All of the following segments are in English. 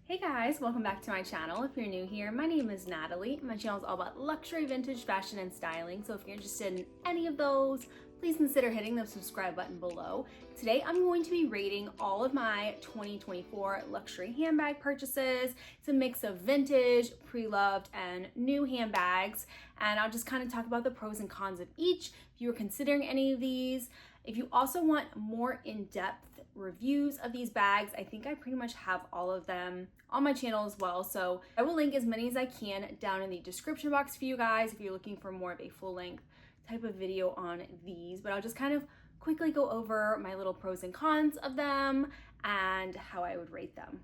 Hey guys, welcome back to my channel. If you're new here, my name is Natalie. My channel is all about luxury, vintage, fashion, and styling. So if you're interested in any of those, please consider hitting the subscribe button below. Today, I'm going to be rating all of my 2024 luxury handbag purchases. It's a mix of vintage, pre-loved, and new handbags. And I'll just kind of talk about the pros and cons of each. If you are considering any of these, if you also want more in-depth reviews of these bags, I think I pretty much have all of them on my channel as well. So I will link as many as I can down in the description box for you guys if you're looking for more of a full-length type of video on these. But I'll just kind of quickly go over my little pros and cons of them and how I would rate them.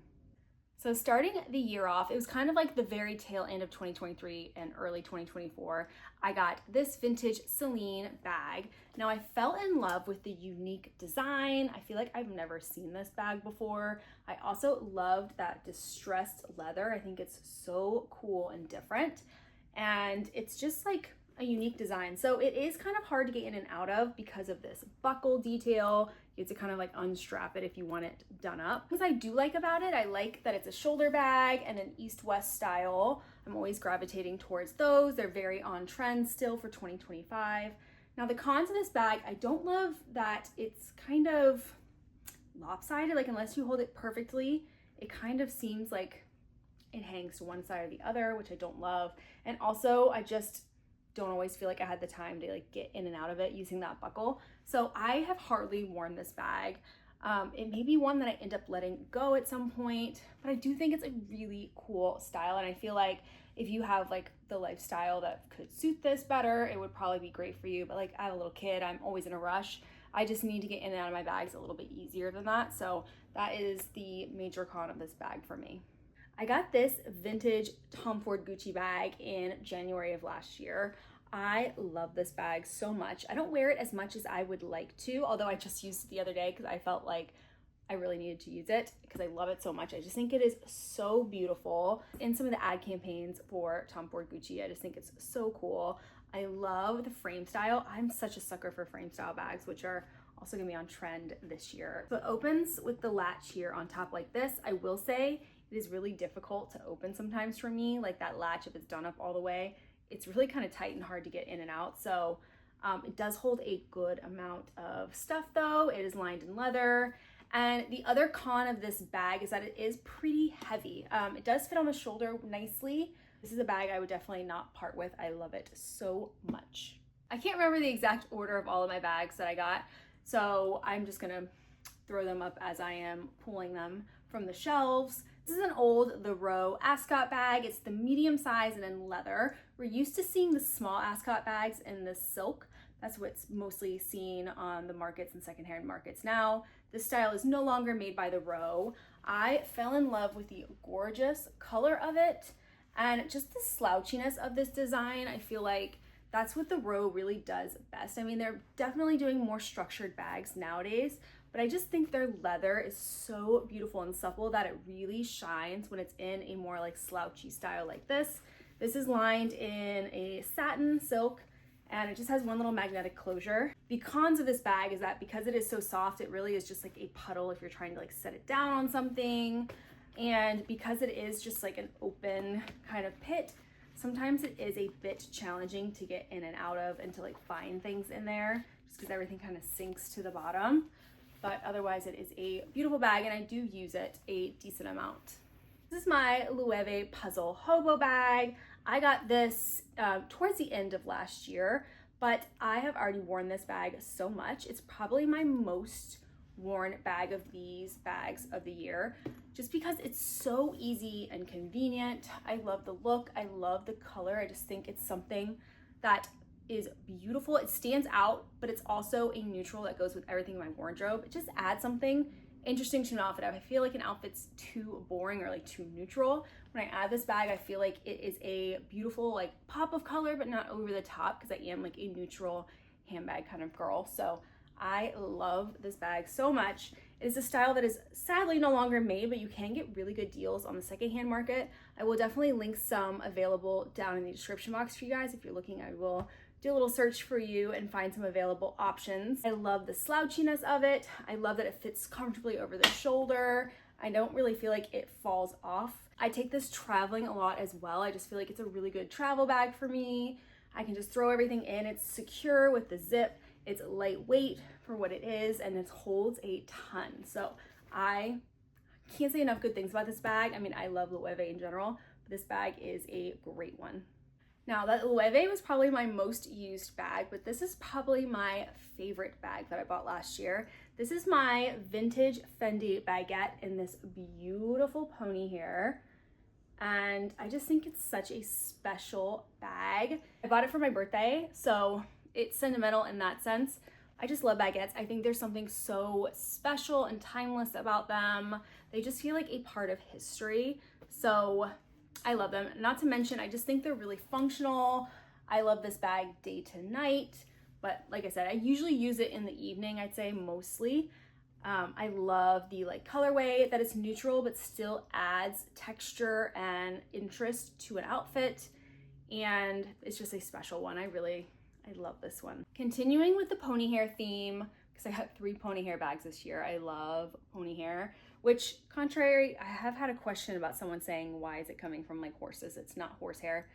So starting the year off, it was kind of like the very tail end of 2023 and early 2024. I got this vintage Seline bag. Now I fell in love with the unique design. I feel like I've never seen this bag before. I also loved that distressed leather. I think it's so cool and different. And it's just like a unique design. So it is kind of hard to get in and out of because of this buckle detail. You have to kind of like unstrap it if you want it done up. What I do like about it, I like that it's a shoulder bag and an east-west style. I'm always gravitating towards those. They're very on trend still for 2025. Now the cons of this bag, I don't love that it's kind of lopsided. Like unless you hold it perfectly, it kind of seems like it hangs to one side or the other, which I don't love. And also I just don't always feel like I had the time to like get in and out of it using that buckle. So I have hardly worn this bag. It may be one that I end up letting go at some point, but I do think it's a really cool style. And I feel like if you have like the lifestyle that could suit this better, it would probably be great for you. But like I have a little kid, I'm always in a rush. I just need to get in and out of my bags a little bit easier than that. So that is the major con of this bag for me. I got this vintage Tom Ford Gucci bag in January of last year. I love this bag so much. I don't wear it as much as I would like to, although I just used it the other day because I felt like I really needed to use it because I love it so much. I just think it is so beautiful. In some of the ad campaigns for Tom Ford Gucci, I just think it's so cool. I love the frame style. I'm such a sucker for frame style bags, which are also gonna be on trend this year. So it opens with the latch here on top like this. I will say it is really difficult to open sometimes for me, like that latch, if it's done up all the way, it's really kind of tight and hard to get in and out. So it does hold a good amount of stuff though. It is lined in leather. And the other con of this bag is that it is pretty heavy. It does fit on the shoulder nicely. This is a bag I would definitely not part with. I love it so much. I can't remember the exact order of all of my bags that I got, so I'm just gonna throw them up as I am pulling them from the shelves. This is an old, the Row Ascot bag. It's the medium size and in leather. We're used to seeing the small Ascot bags in the silk. That's what's mostly seen on the markets and secondhand markets now. This style is no longer made by the Row. I fell in love with the gorgeous color of it and just the slouchiness of this design. I feel like that's what the Row really does best. I mean, they're definitely doing more structured bags nowadays, but I just think their leather is so beautiful and supple that it really shines when it's in a more like slouchy style like this. This is lined in a satin silk and it just has one little magnetic closure. The cons of this bag is that because it is so soft, it really is just like a puddle if you're trying to like set it down on something. And because it is just like an open kind of pit, sometimes it is a bit challenging to get in and out of and to like find things in there just because everything kind of sinks to the bottom. But otherwise it is a beautiful bag and I do use it a decent amount. This is my Loewe Puzzle hobo bag. I got this towards the end of last year, but I have already worn this bag so much. It's probably my most worn bag of these bags of the year, just because it's so easy and convenient. I love the look, I love the color. I just think it's something that is beautiful. It stands out, but it's also a neutral that goes with everything in my wardrobe. It just adds something interesting to an outfit. If I feel like an outfit's too boring or like too neutral, when I add this bag, I feel like it is a beautiful like pop of color, but not over the top because I am like a neutral handbag kind of girl. So I love this bag so much. It is a style that is sadly no longer made, but you can get really good deals on the secondhand market. I will definitely link some available down in the description box for you guys. If you're looking, I will do a little search for you and find some available options. I love the slouchiness of it. I love that it fits comfortably over the shoulder. I don't really feel like it falls off. I take this traveling a lot as well. I just feel like it's a really good travel bag for me. I can just throw everything in. It's secure with the zip. It's lightweight for what it is, and it holds a ton. So I can't say enough good things about this bag. I mean, I love Loewe in general, but this bag is a great one. Now, that Loewe was probably my most used bag, but this is probably my favorite bag that I bought last year. This is my vintage Fendi baguette in this beautiful pony hair. And I just think it's such a special bag. I bought it for my birthday, so it's sentimental in that sense. I just love baguettes. I think there's something so special and timeless about them. They just feel like a part of history. So I love them. Not to mention, I just think they're really functional. I love this bag day to night, but like I said, I usually use it in the evening, I'd say mostly. I love the like colorway that it's neutral, but still adds texture and interest to an outfit. And it's just a special one. I love this one. Continuing with the pony hair theme, because I got 3 pony hair bags this year. I love pony hair, which contrary, I have had a question about someone saying, why is it coming from like horses? It's not horsehair.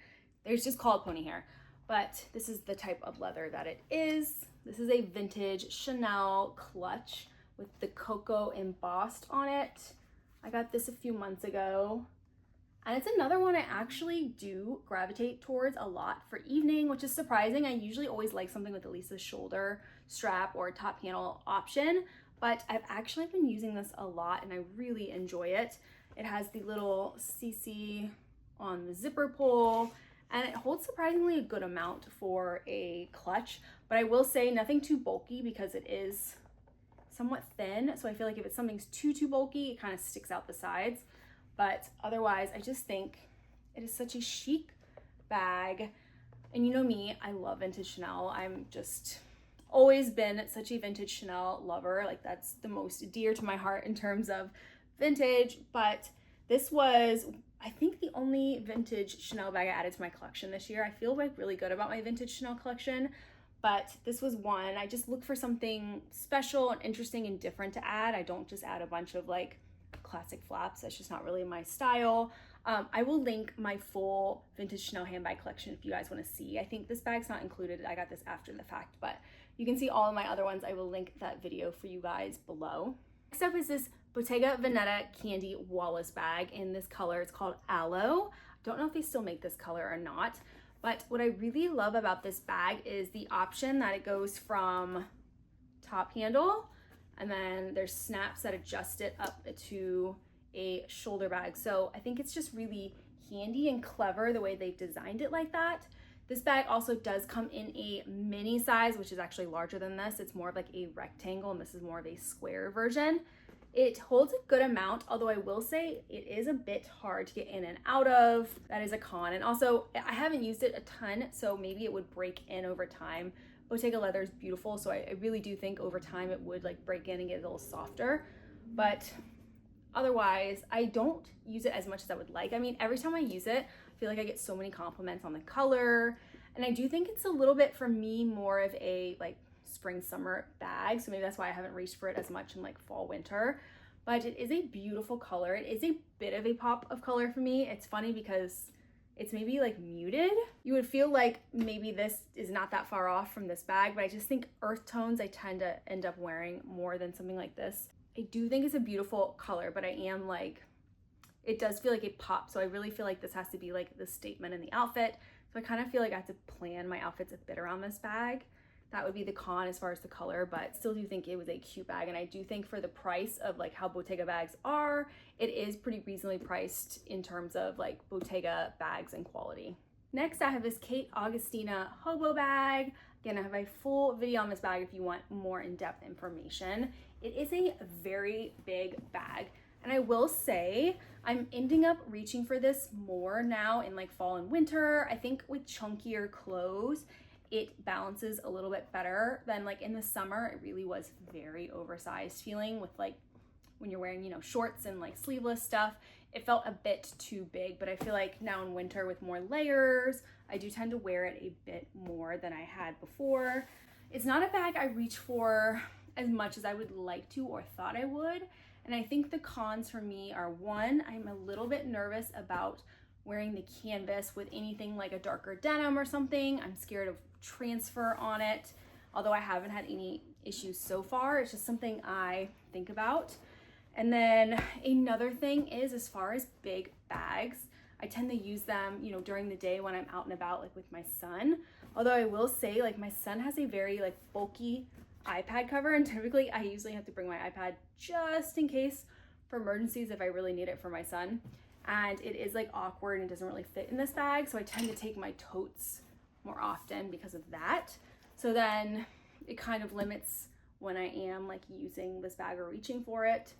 There's just called pony hair, but this is the type of leather that it is. This is a vintage Chanel clutch with the cocoa embossed on it. I got this a few months ago. And it's another one I actually do gravitate towards a lot for evening, which is surprising. I usually always like something with at least a shoulder strap or top panel option, but I've actually been using this a lot and I really enjoy it. It has the little CC on the zipper pull, and it holds surprisingly a good amount for a clutch, but I will say nothing too bulky because it is somewhat thin. So I feel like if it's something's too bulky, it kind of sticks out the sides. But otherwise, I just think it is such a chic bag. And you know me, I love vintage Chanel. I'm just always been such a vintage Chanel lover. Like that's the most dear to my heart in terms of vintage. But this was, I think, the only vintage Chanel bag I added to my collection this year. I feel like really good about my vintage Chanel collection, but this was one. I just look for something special and interesting and different to add. I don't just add a bunch of like classic flaps. That's just not really my style. I will link my full vintage Chanel handbag collection if you guys want to see. I think this bag's not included. I got this after the fact, but you can see all of my other ones. I will link that video for you guys below. Next up is this Bottega Veneta candy Wallace bag in this color. It's called Aloe. Don't know if they still make this color or not, but what I really love about this bag is the option that it goes from top handle, and then there's snaps that adjust it up to a shoulder bag. So I think it's just really handy and clever the way they've designed it like that. This bag also does come in a mini size, which is actually larger than this. It's more of like a rectangle, and this is more of a square version. It holds a good amount, although I will say it is a bit hard to get in and out of. That is a con. And also, I haven't used it a ton, so maybe it would break in over time. Bottega leather is beautiful, so I really do think over time it would like break in and get a little softer. But otherwise, I don't use it as much as I would like. I mean, every time I use it, I feel like I get so many compliments on the color. And I do think it's a little bit, for me, more of a like spring summer bag, so maybe that's why I haven't reached for it as much in like fall winter. But it is a beautiful color. It is a bit of a pop of color for me. It's funny because it's maybe like muted. You would feel like maybe this is not that far off from this bag, but I just think earth tones I tend to end up wearing more than something like this. I do think it's a beautiful color, but I am like, it does feel like a pop, so I really feel like this has to be like the statement in the outfit. So I kind of feel like I have to plan my outfits a bit around this bag. That would be the con as far as the color, but still do think it was a cute bag. And I do think for the price of like how Bottega bags are, it is pretty reasonably priced in terms of like Bottega bags and quality. Next, I have this Khaite Augustina hobo bag. Again, I have a full video on this bag if you want more in-depth information. It is a very big bag. And I will say, I'm ending up reaching for this more now in like fall and winter. I think with chunkier clothes, it balances a little bit better than like in the summer. It really was very oversized feeling with like when you're wearing, you know, shorts and like sleeveless stuff. It felt a bit too big, but I feel like now in winter with more layers, I do tend to wear it a bit more than I had before. It's not a bag I reach for as much as I would like to or thought I would. And I think the cons for me are, one, I'm a little bit nervous about wearing the canvas with anything like a darker denim or something. I'm scared of transfer on it, although I haven't had any issues so far. It's just something I think about. And then another thing is, as far as big bags, I tend to use them, you know, during the day when I'm out and about, like with my son. Although I will say, like, my son has a very like bulky iPad cover, and typically I usually have to bring my iPad just in case for emergencies if I really need it for my son. And it is like awkward and it doesn't really fit in this bag, so I tend to take my totes more often because of that. So then it kind of limits when I am like using this bag or reaching for it.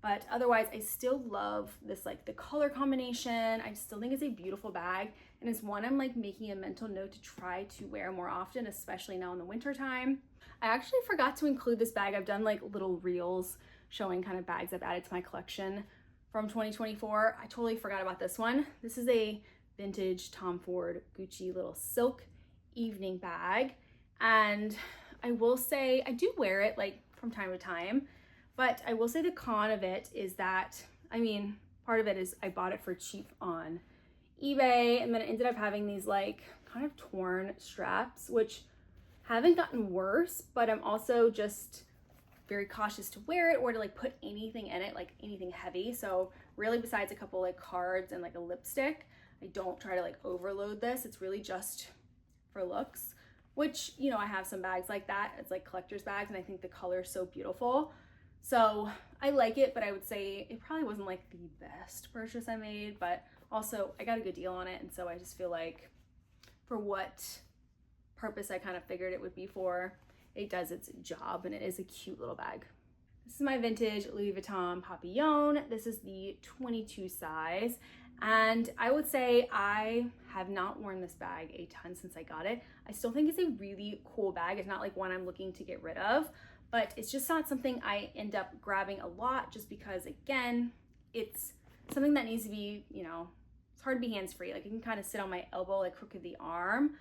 But otherwise, I still love this, like the color combination. I still think it's a beautiful bag, and it's one I'm like making a mental note to try to wear more often, especially now in the winter time. I actually forgot to include this bag. I've done like little reels showing kind of bags I've added to my collection from 2024. I totally forgot about this one. This is a vintage Tom Ford Gucci little silk evening bag. And I will say I do wear it like from time to time, but I will say the con of it is that, I mean, part of it is I bought it for cheap on eBay, and then it ended up having these like kind of torn straps, which haven't gotten worse, but I'm also just very cautious to wear it or to like put anything in it, like anything heavy. So really, besides a couple like cards and like a lipstick, I don't try to like overload this. It's really just for looks, which, you know, I have some bags like that. It's like collector's bags, and I think the color is so beautiful. So I like it, but I would say it probably wasn't like the best purchase I made, but also I got a good deal on it. And so I just feel like for what purpose I kind of figured it would be for, it does its job, and it is a cute little bag. This is my vintage Louis Vuitton Papillon. This is the 22 size. And I would say I have not worn this bag a ton since I got it. I still think it's a really cool bag. It's not like one I'm looking to get rid of, but it's just not something I end up grabbing a lot, just because, again, it's something that needs to be, you know, it's hard to be hands-free. Like, it can kind of sit on my elbow, like crook of the arm.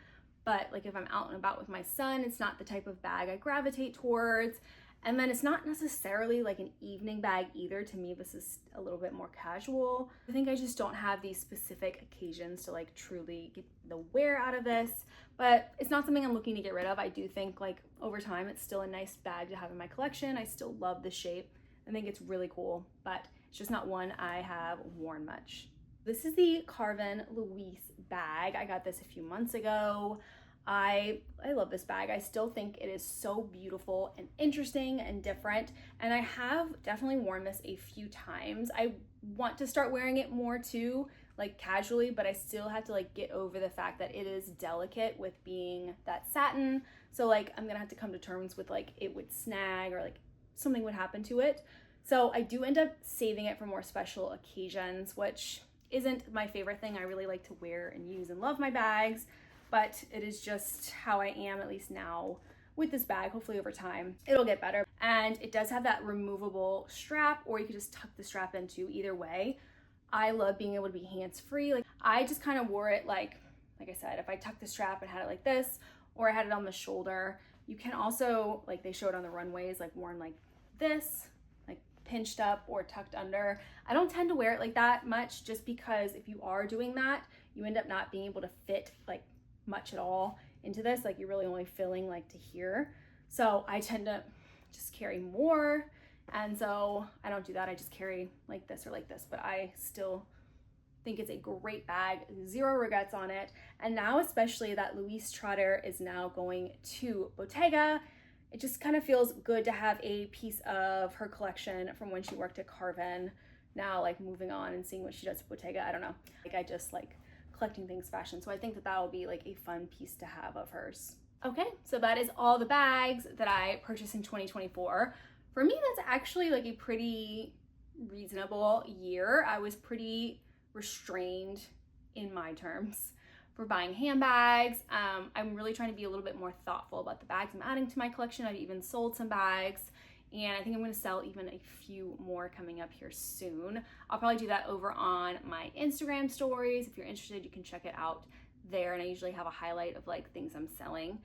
But like if I'm out and about with my son, it's not the type of bag I gravitate towards. And then it's not necessarily like an evening bag either. To me, this is a little bit more casual. I think I just don't have these specific occasions to like truly get the wear out of this, but it's not something I'm looking to get rid of. I do think like over time, it's still a nice bag to have in my collection. I still love the shape. I think it's really cool, but it's just not one I have worn much. This is the Carven Louise bag. I got this a few months ago. I love this bag. I still think it is so beautiful and interesting and different. And I have definitely worn this a few times. I want to start wearing it more too, like casually, but I still have to like get over the fact that it is delicate with being that satin. So like I'm gonna have to come to terms with like it would snag or like something would happen to it. So I do end up saving it for more special occasions, which isn't my favorite thing. I really like to wear and use and love my bags, but it is just how I am, at least now with this bag. Hopefully over time it'll get better. And it does have that removable strap, or you could just tuck the strap into. Either way, I love being able to be hands-free. Like I just kind of wore it like I said, if I tucked the strap and had it like this, or I had it on the shoulder. You can also, like they show it on the runways, like worn like this, pinched up or tucked under. I don't tend to wear it like that much, just because if you are doing that, you end up not being able to fit like much at all into this. Like you're really only filling like to here. So I tend to just carry more. And so I don't do that. I just carry like this or like this, but I still think it's a great bag, zero regrets on it. And now, especially that Louise Trotter is now going to Bottega, it just kind of feels good to have a piece of her collection from when she worked at Carven, now like moving on and seeing what she does at Bottega. I don't know. Like I just like collecting things fashion. So I think that that will be like a fun piece to have of hers. Okay, so that is all the bags that I purchased in 2024. For me, that's actually like a pretty reasonable year. I was pretty restrained in my terms for buying handbags. I'm really trying to be a little bit more thoughtful about the bags I'm adding to my collection. I've even sold some bags, and I think I'm gonna sell even a few more coming up here soon. I'll probably do that over on my Instagram stories. If you're interested, you can check it out there, and I usually have a highlight of like things I'm selling.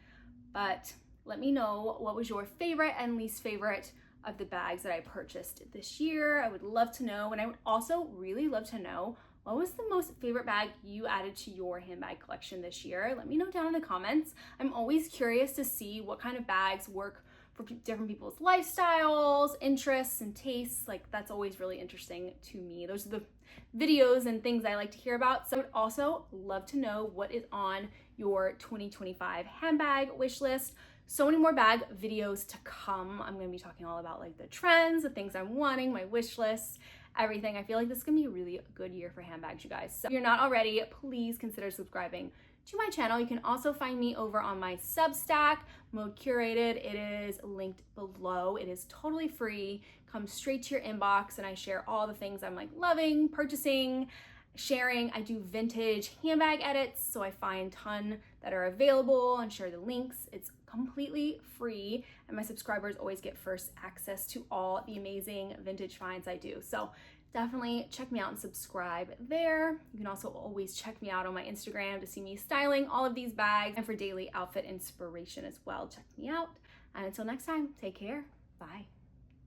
But let me know what was your favorite and least favorite of the bags that I purchased this year. I would love to know, and I would also really love to know, what was the most favorite bag you added to your handbag collection this year? Let me know down in the comments. I'm always curious to see what kind of bags work for different people's lifestyles, interests, and tastes. Like, that's always really interesting to me. Those are the videos and things I like to hear about. So I would also love to know what is on your 2025 handbag wish list. So many more bag videos to come. I'm gonna be talking all about like the trends, the things I'm wanting, my wish lists, everything. I feel like this is gonna be a really good year for handbags, you guys. So if you're not already, please consider subscribing to my channel. You can also find me over on my Substack, Mode Curated. It is linked below. It is totally free, comes straight to your inbox, and I share all the things I'm like loving, purchasing, sharing. I do vintage handbag edits, so I find a ton that are available and share the links. It's completely free, and my subscribers always get first access to all the amazing vintage finds I do. So definitely check me out and subscribe there. You can also always check me out on my Instagram to see me styling all of these bags, and for daily outfit inspiration as well. Check me out. And until next time, take care. Bye.